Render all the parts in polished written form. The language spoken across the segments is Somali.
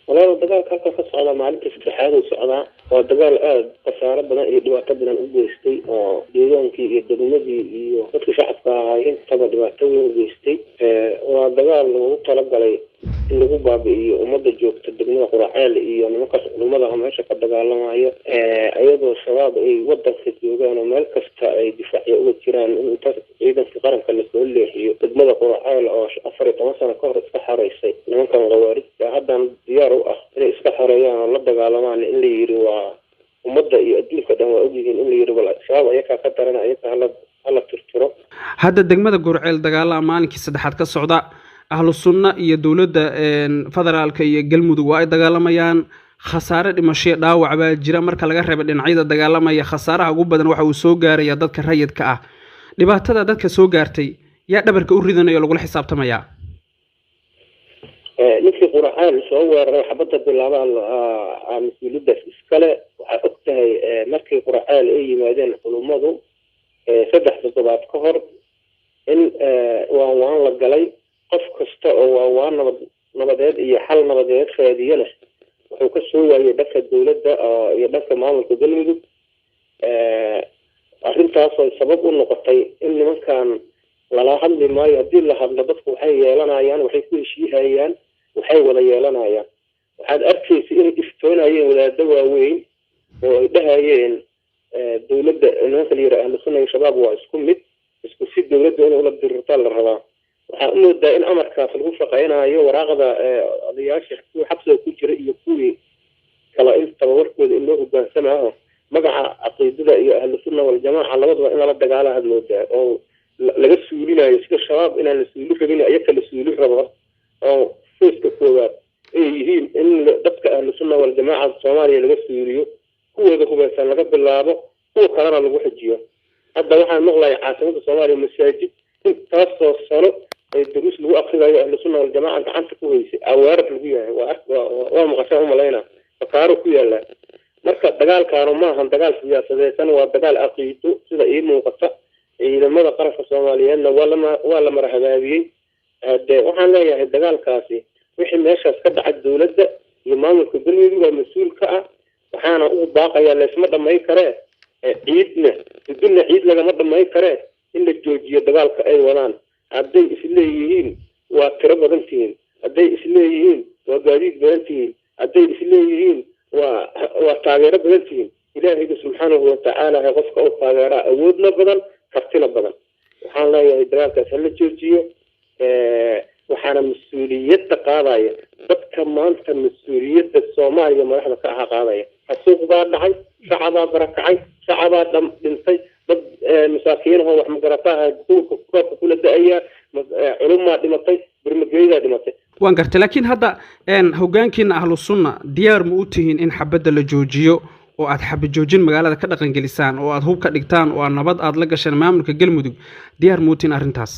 والله الدجال كان قصص على معلم استحاله وسعدا والدجال خسارة بدنا يدوات بدنا نقولستي ديوان كي يدرمجي وقت شعب كاين تبى دوات وقولستي والدجال وطلب عليه إنه هو بابي ومدة جوك تدرمنا قرعال يعني مقص ومدة هم عايشة الدجال ما هي أيضا الشباب وضع في الجوجان وملك دفاع يقول كيران إذا في قرن كان يقول لي تدمر قرعال أو أفريقيا مثلا كهر استحارة يصير لما كان غواري هذا ديار إن استحريان الله دجال ما اللي يروى ومدة يؤدي كده وأجيين اللي يروى الشباب أيك كترنا أيك على ترترو هذا الدجمة جورعيل دجال مالك السدحات كالسعوداء أهل السنة يدولة فدرال كي جلمود واي دجال ميان خسارة المشي داوع بجرا مركا laga reebay dhinacyada dagaalamaya khasaaraha ugu badan waxa uu soo gaaray dadka rayidka ah dhibaatada dadka soo gaartay yaa dhabarka u ridanayo lagu xisaabtamaya ninkii quraan soo weeraray xabada bilaabaan mas'uuliyadda iskale waxa ogtahay markii quraan ay yimaadeen culumadu saddex toddobaad ka hor in waan la galay qof kasta oo waan nabadeed iyo xal nabadeed faadiyo leh wuxuu ka soo waayay dadka dawladda iyo dadka maamulka galmudug arrintaas oo sabab u noqotay in nimankan lala hadli maayo haddii la hadlo dadku waxay yeelanayaan waxay ku heshiihayaan waxay wada yeelanayaan waxaad arkaysa inay iftoonayeen wadaadda waaweyn oo ay dhahayeen dawladda nimanka la yidhaha ahlu sunna iyo shabaab waa isku mid isku si dawladda inay ula dirirtaan la rabaa waxaa u moodaa in amarkaas lagu shaqaynayo waraaqda odayaasha kuwa xabsiga ku jira iyo kuwii kala intaba warkooda in loo hogaansanayo magaca caqiidada iyo ahlu sunna wal jamaaca labadaba in lala dagaala had moodaa oo laga suulinayo sida shabaab inaan la suuli rabin ayaka la suuli rabo oo fiiska koowaad ay yihiin in dadka ahlu sunna wal jamaaca Soomaaliya laga suuliyo kuwooda hubeysan laga bilaabo kuwa kalena lagu xijiyo hadda waxaan maqlayaa caasimada Soomaaliya masaajid intaasoo sano الدروس اللي هو أخذها أهل السنة والجماعة أنت عنك كويس أوارد الجوية ومقشة ملاينا فكارو كويا لا مركز دجال كارو ما هم دجال سياسة زي سنة ودجال أقيتو سيدا إيه مقصة إذا ماذا قرف الصوماليين ولا مرحبا بيه وحنا لا يا الدجال كاسي وحنا ماشى سكد على الدولة ده يمام الكبير يقول مسؤول كأ وحنا أقول باقي يا ليش مدة ما يكره عيدنا الدنيا عيد لنا مدة ما يكره إلا الجوجية دجال كأي ولان hadday isla yihiin waa tiro badan tihiin hadday isla yihiin waa gaadiid badan tihiin hadday isla yihiin waa taageero badan tihiin ilaahay subxaanahu wa ta'aala ha qofka u taageera awoodna badan kartina badan waxaan leeyahay dagaalkaas hala joojiyo waxaana mas'uuliyadda qaadaya dadka maanta mas'uuliyadda Soomaaliya madaxda ka ah qaadaya xasuuq baa dhacay shacabaa barakacay shacabaa dhintay dad masaakiin oo wax magarataha duurka kula daaya culumma dhimatay barnaamijyada dhimatay waan gartay laakiin hadda hoggaankiina ahlu sunna diyaar ma u tihiin in xabadda la joojiyo oo aad xabad joojin magaalada ka dhaqan gelisaan oo aad hub ka dhigtaan oo nabad aad la gashaan maamulka galmudug diyaar ma u tihiin arrintaas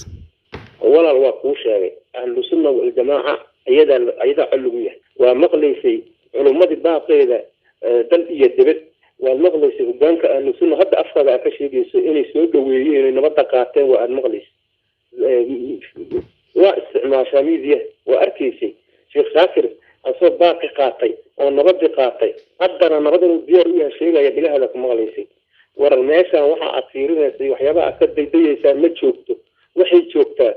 walaal waa ku sheegay ahlu sunna wal jamaaca ayada xulligu yahay waa maqlaysay culumadii baaqeeda dal iyo dibad والمغلس وبنك أهل السنة هذا أفضل أكشف إني سود ويجي إني نبض قاتين والمغلس واستعمال شاميزية وأركيسي شيخ ساكر أصوب باقي قاتي أو نبض قاتي أقدر نبض الديار ويا شيء لا يبي هذا المغلسي ورا الناس وحى أثيرنا سي وحيابا أكد دي يسال ما تشوفته وحي شوفته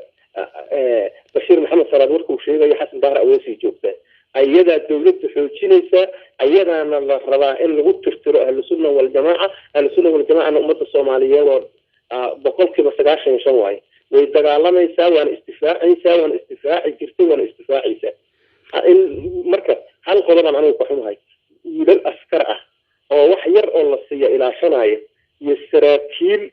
بشير محمد صلى وشيء يحسن ظهر أواسي شوفته أيضا الدولة حوشينيسا أيضا أن الله رضا إن لغو تفتروا أهل السنة والجماعة أهل السنة والجماعة أن أمة الصومالية وبقول كما سقاش نشوعي ويدقى الله ميسا وأن استفاع عيسا وأن استفاع جرتي وأن استفاع عيسا المركز هل قضبا عنه يقحون هاي يدل أسكرة ووحير الله السيئة إلى شناية يسراكيل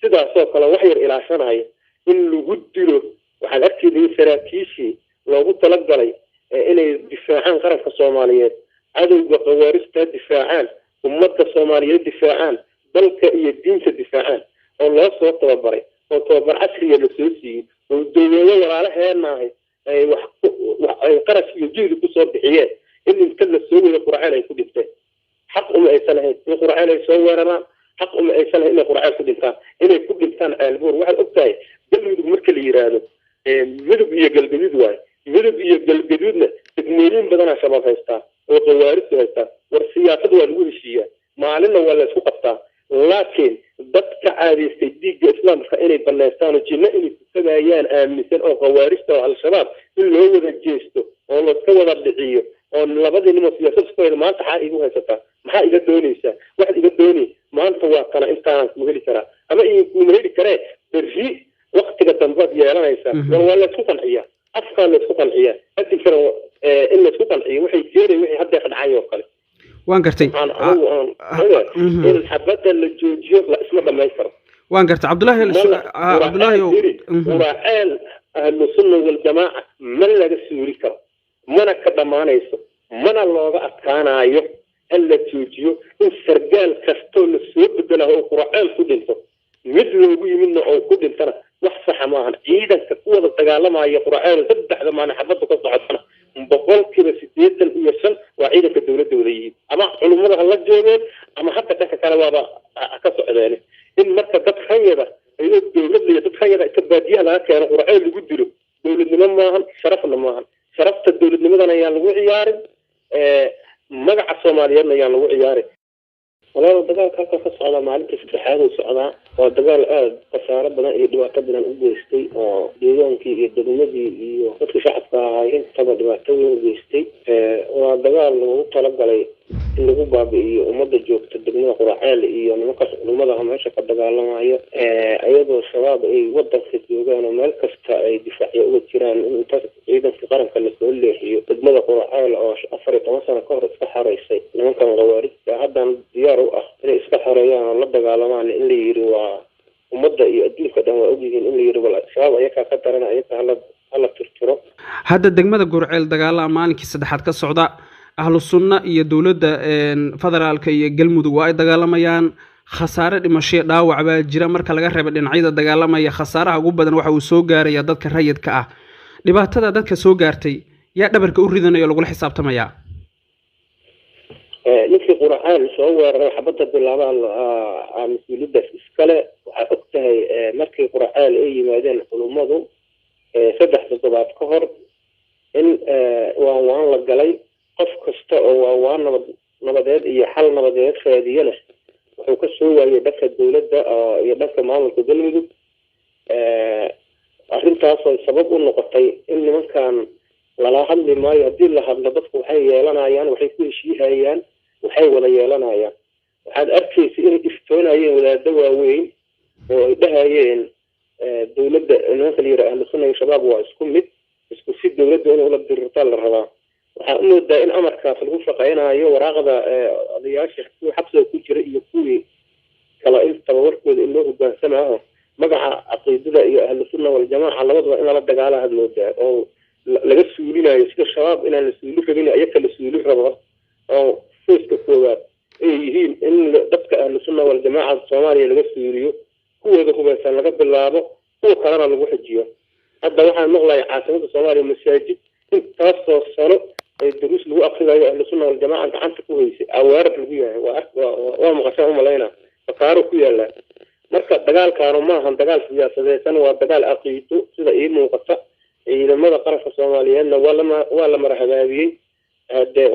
سيدا سوق الله وحير إلى شناية إن لغو دلو وحال أكتب يسراكيشي لو تلقى لي إني دفاعان قرف الصوماليات عدو قوارث دفاعان ومدة الصوماليات دفاعان بلك الدين دفاعان والله صوت توبري وتوبر عسري للسوسي والدولة عليها معي قرف يجيب بصوت بحيات اللي مثل السوي القرآن يكون دفاع حق أي سنة القرآن يسوي حق أي سنة إن القرآن يكون دفاع إنه يكون دفاع البور واحد أبتاي قلبي مركل يرانو مدب هي قلبي دواي مدب هي قلبي degmooyin badanaa shabaab haystaa oo qawaaristu haystaa war siyaasad waa lagu heshiiyaa maalinna waa la isku qabtaa laakiin dadka caadaystay dhiigga islaamka inay banaystaan oo jinno inay ku tagayaan aaminsan oo qawaarista oo al-shabaab in loo wada jeesto oo laska wada dhiciyo oo labadii nimo siyaasad isku hayda maanta maxaa igu haysataa maxaa iga doonaysaa waxaad iga doonay maanta waa kana intaanaan kuma heli karaa ama kuma heli karee berri waktiga dambaad yeelanaysaa war waa laysku qanciyaa afkaa laysku qanciyaa adinkana in laysku qanciyo waxay keenay wixii hadda dhacay oo kale waan gartay in xabadda la joojiyo la isma dhamaystiro waan gartay cabdullaahi quraaceel ahlu sunna waljamaaca ma laga suuli karo mana ka dhammaanayso mana looga adkaanayo in la joojiyo in sargaal kastoo la soo bedelaho oo quraaceel ku dhinto mid loogu yimidna oo ku dhintana wax saxa maahan ciidanka ku wada dagaalamaya quraaceel saddexda maalin xabadda ka socotana 85% waa ciidanka dawladda wada yihiin ama culummada ha la joogeen ama hadda dhanka kale waaba ka socdeen in marka dad khayada ayuu dawladda iyo dad khayada ka baadiyaha laga keeno quraaceel lagu dilo dawladnimo maahan sharafna maahan sharafta dawladnimadana ayaan lagu ciyaarin magaca Soomaaliyeedna ayaan lagu ciyaarin walaal dagaalka halka ka socda maalinta saddexaad oo socda waa dagaal aad khasaare badan iyo dhibaato badan u geystay oo deegaankii iyo degmadii iyo dadka shacabka ahaa intaba dhibaato weyn u geystay waa dagaal lagu talagalay in lagu baabi'iyo ummadda joogta degmada quraaceel iyo nimanka culummada meesha ka dagaalamayo ayadoo shabaab ay wadanka joogaan oo meel kasta ay difaacyo uga jiraan inta ciidanka qaranka la soo leexiyo degmada quraaceel oo 14 sano ka hor iska xareysay nimankan qawaarista haddan diyaar u ah inay iska xareeyaan oo la dagaalamaan in la yiri waa ummadda iyo adduunka dhan waa ogyihiin in la yiri wal shabaab ayaga ka daran ayaga hala tirtiro hadda degmada gurceel dagaala maalinkii saddexaad ka socda ahlu sunna iyo dawladda federaalka iyo galmudug waa ay dagaalamayaan khasaare dhimasho dhaawac baa jira marka laga reebo dhinacyada dagaalamaya khasaaraha ugu badan waxa uu soo gaaraya dadka rayidka ah dhibaatada dadka soo gaartay yaa dhabarka u ridanayo lagu xisaabtamaya ninkii quraaceel soo weeraray xabadda bilaabaan mas'uuliyadda iskale waxa ogtahay markii quraaceel ay yimaadeen culummadu 3 toddobaad ka hor in waan la galay qof kasta oo waa nabadeed iyo xal nabadeed faadiyo leh wuxuu ka soo waayay dhanka dawladda iyo dhanka maamulka galmudug arrintaas oo sabab u noqotay in nimankan lala hadli maayo haddii la hadlo dadku waxay yeelanayaan waxay ku heshiihayaan waxay wada yeelanayaan waxaad arkaysa inay iftoonayeen wadaadda waaweyn oo ay dhahayeen dawladda nimanka la yidhaha ahlu sunna iyo shabaab waa isku mid isku si dawladda inay ula dirirtaan la rabaa waxaa u moodaa in amarkaas lagu shaqaynayo waraaqda odayaasha kuwii xabsiga ku jira iyo kuwii kala intaba warkooda in loo hogaansamaho magaca caqiidada iyo ahlu sunna waljamaaca labadaba in lala dagaala had moodaa oo laga suulinayo sida shabaab inaan la suuli rabin ayaka la suuli rabo oo fooska koowaad ay yihiin in dadka ahlu sunna waljamaaca Soomaaliya laga suuliyo kuwooda hubeysan laga bilaabo kuwa kalena lagu xijiyo hadda waxaan maqlayaa caasimada Soomaaliya masaajid intaasoo sano ay duruus lagu aqriyayo ahlu sunna waljamaaca gacanta ku haysay awaarad lagu yahay waa maqashaan u malaynaa fakaaro ku yaala marka dagaalkaanu maahan dagaal siyaasadeedsan waa dagaal caqiido sida ii muuqata ciidamada qaranka Soomaaliyeedna waa la marhabaabiyey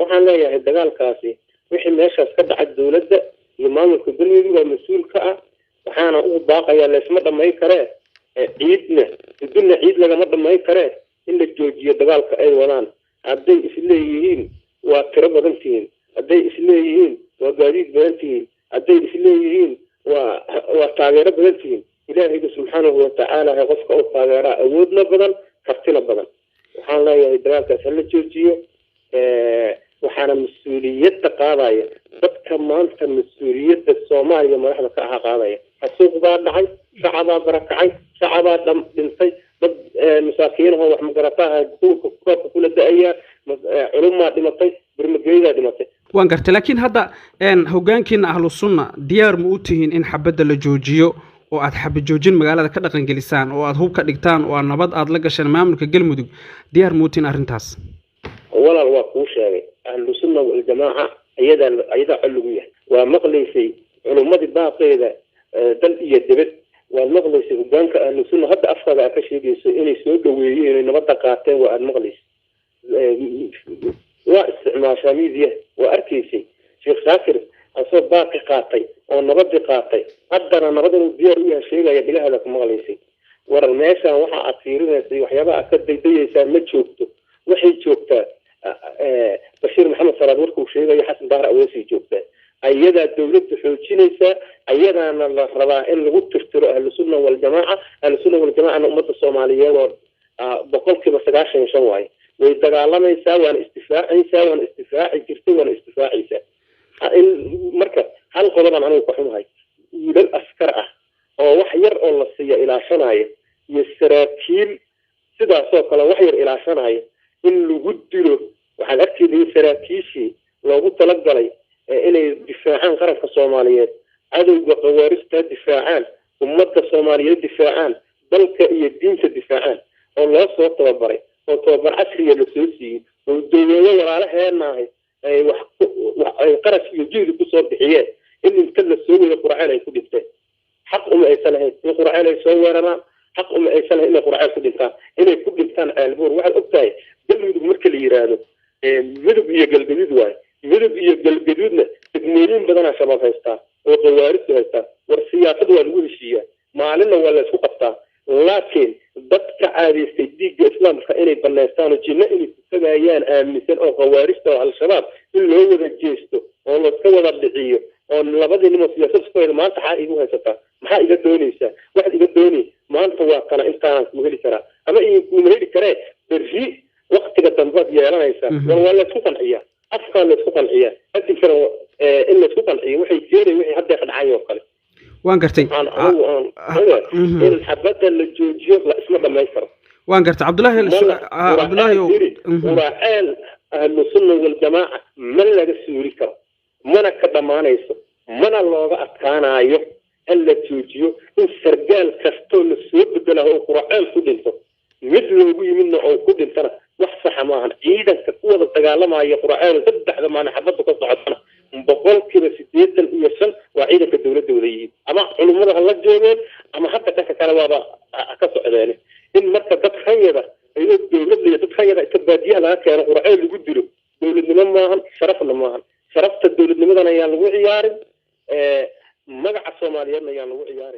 waxaan leeyahay dagaalkaasi wixii meeshaas ka dhacay dawladda iyo maamulka galmudug waa mas'uul ka ah waxaana ugu baaqayaa laysma dhammayn karee ciidna ciid lagama dhammayn karee in la joojiyo dagaalka ay wadaan hadday isleeyihiin waa tiro badan tihiin hadday isleeyihiin waa gaadiid badan tihiin hadday isleeyihiin waa taageero badan tihiin ilaahayga subxaanahu watacaala qofka u taageeraa awoodna badan kartina badan waxaan leeyahay dagaalkaas hala joojiyo waxaana mas-uuliyadda qaadaya dadka maanta mas-uuliyadda Soomaaliya madaxda ka aha qaadaya xasuuq baa dhacay shacabaa barakacay shacabaa dhintay dad masaakiin oo wax magarataha kuwa kula da'aya culumaa dhimatay barnaamijyada dhimatay waan gartay laakiin hadda hoggaankiina ahlu sunna diyaar ma u tihiin in xabadda la joojiyo oo aad xabad joojin magaalada ka dhaqan gelisaan oo aad hub ka dhigtaan oo nabad aad la gashaan maamulka galmudug diyaar ma u tihiin arrintaas walaal waa kuu sheegay ahlu sunna wal jamaaca ayada xilligu yahay waa maqlaysay culumadii baaqeeda dal iyo dibad waa maqlaysay hoggaanka ahlu sunna hadda afkaaga ka sheegayso inay soo dhaweeyeen inay nabadda qaateen waa aad maqlaysay واستعمال ميديا وأركيسي شيخ شاكر أصوب باقي قاطي أو نبض قاطي قدر نبض الديار ويا شيء لا يبي لها لك مغليسي ورا الماشى وحى أثيرنا سي وحيابا أكد دي يسمى شوكته وحي شوكته بشير محمد صرادورك وشيء يحسن دار أوسي شوكته أيدا الدولة حوشينيسا أيدا أن الله رضا إن لغو تفتروا أهل السنة والجماعة أهل السنة والجماعة أن أمة الصومالية بقولك بسقاش يشوعي ويتقالميسا وأن استفاعي جرتي وأن استفاعيسا مركز هل قلنا عنه كحومهاي للأسكرة أو وحير الله سيا إلى شناية يسراكيل سدا سوق على وحير إلى شناية إن لوجدله وحال أكيد يسراكيشي لو قلت لقلي إلى دفاعان غرف الصوماليات عدو قوارث دفاعان ومدة الصوماليات دفاعان بل كيدين الدفاعان الله صوت وبري وتوبر عسرية للسوسي والدولة وراءها معي قرش يجيل بصور بحيات إن كل السوق القرآن يكون بيته حق أي سنة القرآن يسوي حق أي سنة إن القرآن يكون بيته إن يكون بيته البور واحد أبتاي قلبي مركل يرانو مدب يقلب يدواي مدب يقلب يدنا تكملين بدنا شباب هستا وقوارث هستا والسياسة والوشية ما علينا ولا سقطتا لكن dadka caadaystay dhiigga islaamka inay banaystaan oo jinna inay ku tagayaan aaminsan oo qawaarista oo al-shabaab in loo wada jeesto oo la iska wada dhiciyo oo labadii nin oo siyaasad isku haysta maanta xaa igu haysataa maxaa iga doonaysaa waxaad iga doonay maanta waa kana intaan ku heli karaa ama in ku heli karee berri waqtiga dambe yeelanaysaa waa la isku qanciyaa afkaan la isku qanciyaa hadii kale in la isku qanciyo waxay keenay wixii hadda ka dhacay oo kale وان قرتي الحبات اللي جوجيو لا اسمه ما يفرق وان قرت عبد الله وراء أهل السنة والجماعة من لا يسوري كرا من كدمانيسو من الله أتكانا أيه اللي جوجيو إن سرقال كستون السوق له قرآن كدنتو مثل وجي منه أو كدنتنا وحصح معنا إذا كقوة التجارة مع قرآن تبدأ لما أنا حفظت قصة بقول كذا سيدنا يسن وعيدك الدولة الدولية أما علماء الله جوين أما حتى كان وضع أكثر ذلك إن مركز تتخيل الدولة اللي تتخيل تباديها لها كان قرآن اللي قدره دولة نماهم شرفنا معهم شرفت الدولة نماهم يعني وعيار مقع الصوماليين يعني وعيار